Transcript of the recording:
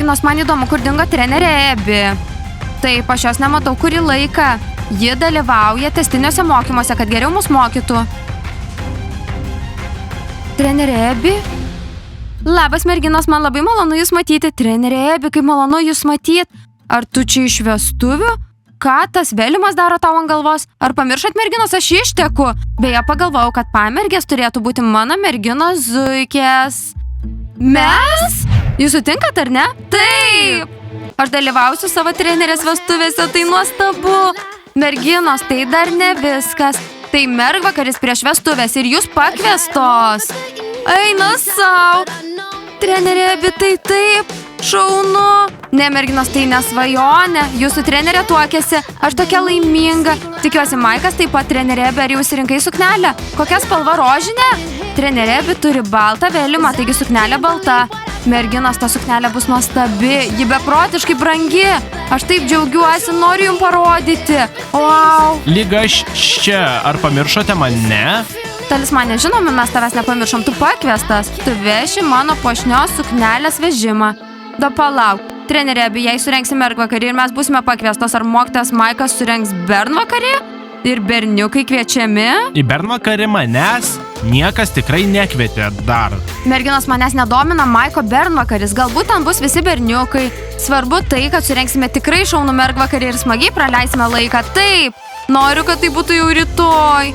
merginos, man įdomu, kur dingo trenerė Ebi. Taip, aš jos nematau kurį laiką. Ji dalyvauja testiniuose mokymuose, kad geriau mus mokytų. Trenerė Ebi? Labas, merginos, man labai malonu jūs matyti. Trenerė Ebi, kaip malonu jūs matyti. Ar tu čia iš vestuvių? Ką tas vėlimas daro tau ant galvos? Ar pamiršot, merginos, aš išteku? Beje, pagalvojau, kad pamergės turėtų būti mano merginos zuikės. Mes? Jūs sutinkat, ar ne? Taip! Aš dalyvausiu savo trenerės vestuvėse, tai nuostabu. Merginos, tai dar ne viskas. Tai mergvakaris prieš vestuvės ir jūs pakviestos. Eina sau. Trenerė Ebi, tai taip. Šaunu. Ne, merginos, tai nesvajonė. Jūsų trenerė tuokėsi. Aš tokia laiminga. Tikiuosi, Maikas taip pat trenerė Ebi. Ar jau išsirinkai suknelę? Kokia spalva, rožinė? Trenerė Ebi turi baltą vėlimą, taigi suknelė balta. Merginos, ta suknelė bus nuostabi. Ji beprotiškai brangi. Aš taip džiaugiuosi, noriu jums parodyti. Wow. Lyg aš čia. Ar pamiršote mane? Talismane, žinoma, mes tavęs nepamiršom. Tu pakviestas. Tu veši mano puošnios suknelės vežimą. Da palauk. Trenerė Ebi, jei surengsi mergvakarį ir mes būsime pakviestos, ar mokytojas Maikas surengs bernvakarį? Ir berniukai kviečiami? Į bernvakarį manęs niekas tikrai nekvietė dar. Merginos, manęs nedomina Maiko bernvakaris. Galbūt ten bus visi berniukai. Svarbu tai, kad surengsime tikrai šaunų mergvakarį ir smagiai praleisime laiką. Taip, noriu, kad tai būtų jau rytoj.